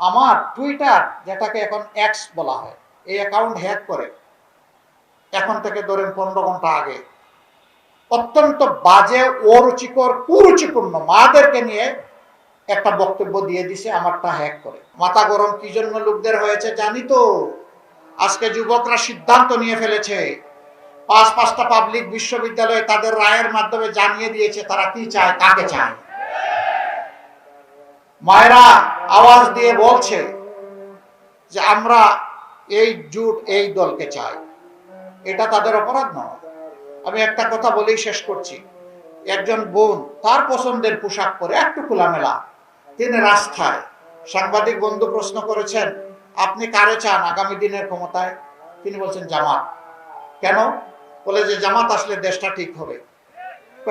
আমার টুইটার, যেটাকে এখন এক্স বলা হয়, এই অ্যাকাউন্ট হ্যাক করে এখন থেকে ধরেন 15 ঘন্টা আগে অত্যন্ত বাজে, অরুচিকর, কুরুচিপূর্ণ মাদেরকে নিয়ে একটা বক্তব্য দিয়ে দিছে, আমারটা হ্যাক করে। মাথা গরম কি জন্য লোকদের হয়েছে জানি তো। আজকে যুবকরা সিদ্ধান্ত নিয়ে ফেলেছে, পাঁচটা পাবলিক বিশ্ববিদ্যালয়ে তাদের রায়ের মাধ্যমে জানিয়ে দিয়েছে তারা কি চায়, কাকে চায়। মায়েরা আওয়াজ দিয়ে বলছে যে আমরা এই জোট, এই দলকে চাই। এটা তাদের অপরাধ নয়। আমি একটা কথা বলেই শেষ করছি। একজন বোন তার পছন্দের পোশাক পরে, একটু খোলামেলা, তিনি রাস্তায়, সাংবাদিক বন্ধু প্রশ্ন করেছেন আপনি কারে চান আগামী দিনের ক্ষমতায়? তিনি বলছেন জামাত। কেন? বলে যে জামাত আসলে দেশটা ঠিক হবে।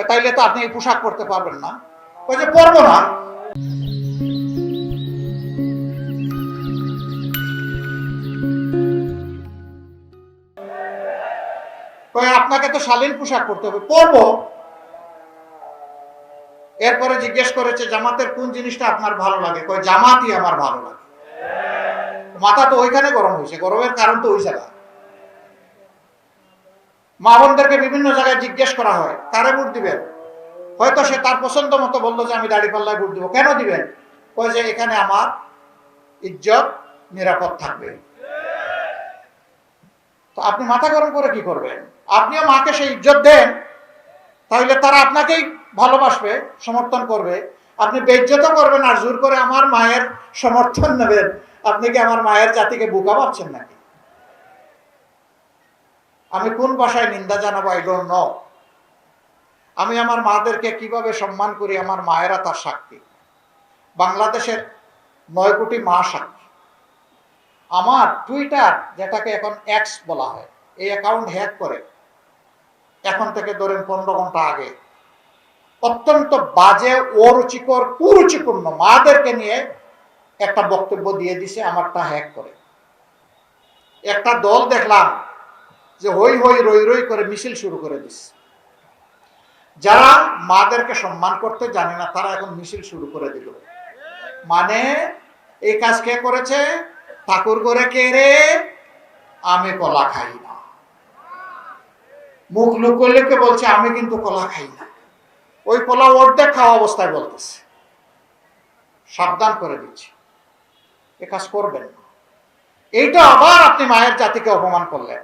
তাইলে তো আপনি এই পোশাক পরতে পারবেন না। ওই যে পরবো না। আপনাকে তো শালীন পোশাক পরতে হবে, পরবো। এরপরে জিজ্ঞেস করেছে জামাতের কোন জিনিসটা আপনার ভালো লাগে? কয় জামাতই আমার ভালো লাগে। মাথা তো ওইখানে গরম হয়েছে। গরমের কারণ তো ওই জায়গা। মা বোনদেরকে বিভিন্ন জায়গায় জিজ্ঞেস করা হয় কারে ভোট দিবেন? হয়তো সে তার পছন্দ মতো বললো যে আমি দাঁড়িপাল্লায় ভোট দিব। কেন দিবেন? কয় যে এখানে আমার ইজ্জত নিরাপদ থাকবে। তো আপনি মাথা গরম করে কি করবেন? আপনিও মাকে সেই ইজ্জত দেন, তাহলে তারা আপনাকেই ভালোবাসবে, সমর্থন করবে। আপনি বেইজ্জত করবেন আর জোর করে আমার মায়ের সমর্থন নেবেন। আপনি কি আমার মায়ের জাতিকে বোকা ভাবছেন নাকি? আমি কোন ভাষায় নিন্দা জানাবো আই ডোন্ট নো। আমি আমার মাদেরকে কিভাবে সম্মান করি, আমার মায়েরা তার সাক্ষী। বাংলাদেশের 9 কোটি মা সাক্ষী। আমার টুইটার, যেটাকে এখন এক্স বলা হয়, এই অ্যাকাউন্ট হ্যাক করে এখন থেকে ধরেন 15 ঘন্টা আগে অত্যন্ত বাজে, অরুচিকর, কুরুচিপূর্ণ মাদেরকে নিয়ে একটা বক্তব্য দিয়ে দিছে, আমারটা হ্যাক করে। একটা দল দেখলাম যে হই হই রই রই করে মিছিল শুরু করে দিচ্ছে। যারা মাদেরকে সম্মান করতে জানে না তারা এখন মিছিল শুরু করে দিল। মানে এই কাজ কে করেছে? ঠাকুর করে কে রে? আমি কলা খাই না। মুখ লুকোলেকে বলছে আমি কিন্তু কলা খাই না। ওই কলা অর্ধেক খাওয়া অবস্থায় বলতেছে। সাবধান করে দিচ্ছি, এ কাজ করবেন না। এইটা আবার আপনি মায়ের জাতিকে অপমান করলেন।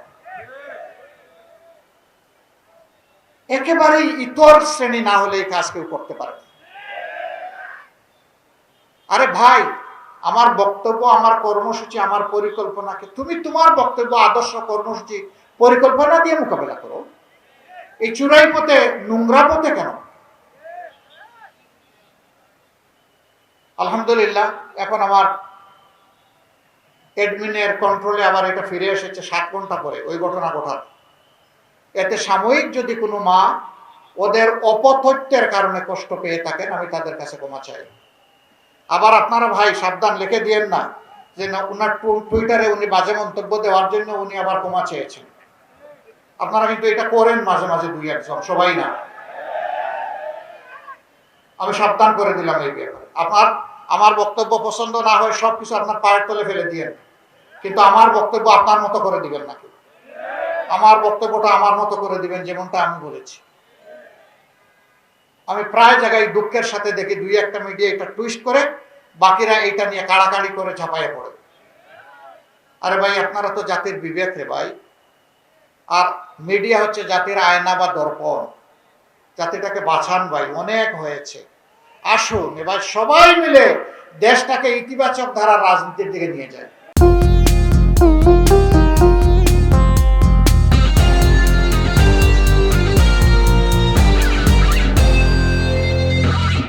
একেবারেই ইতর শ্রেণী না হলে এই কাজ কেউ করতে পারে না। আরে ভাই, আমার বক্তব্য, আমার কর্মসূচি, আমার পরিকল্পনাকে তুমি তোমার বক্তব্য, আদর্শ, কর্মসূচি, পরিকল্পনা দিয়ে মোকাবেলা করো। এই চূড়াই পথে, নোংরা পথে কেন? আলহামদুলিল্লাহ, এখন আমার অ্যাডমিনের কন্ট্রোলে আবার এটা ফিরে এসেছে 7 ঘন্টা পরে ওই ঘটনা ঘটার। এতে সাময়িক যদি কোনো মা ওদের অপতথ্যের কারণে কষ্ট পেয়ে থাকেন, আমি তাদের কাছে ক্ষমা চাই। আবার আপনারা ভাই সাবধান, লিখে দিয়েন না যে না উনার টুইটারে উনি বাজে মন্তব্য দেওয়ার জন্য উনি আবার ক্ষমা চেয়েছেন। আপনারা কিন্তু এটা করেন মাঝে মাঝে, 2-1 জন, সবাই না। আমি সাবধান করে দিলাম এই ব্যাপারে। আমার বক্তব্য পছন্দ না হয় সবকিছু আপনার পায়ের তলে ফেলে দিয়েন, কিন্তু আমার বক্তব্য আপনার মতো করে দিবেন নাকি? আমার বক্তব্যটা আমার মতো করে দিবেন, যেমনটা আমি বলেছি। আমি প্রায় জায়গায় দুঃখের সাথে দেখি 2-1টা মিডিয়া এটা টুইস্ট করে, বাকিরা এটা নিয়ে কাড়াকাড়ি করে ঝাঁপাইয়ে পড়ে। আরে ভাই, আপনারা তো জাতির বিবেক রে ভাই। আর মিডিয়া হচ্ছে জাতির আয়না বা দর্পণ। জাতিটাকে বাঁচান ভাই, অনেক হয়েছে। আসুন এবার সবাই মিলে দেশটাকে ইতিবাচক ধারার রাজনীতির দিকে নিয়ে যায়।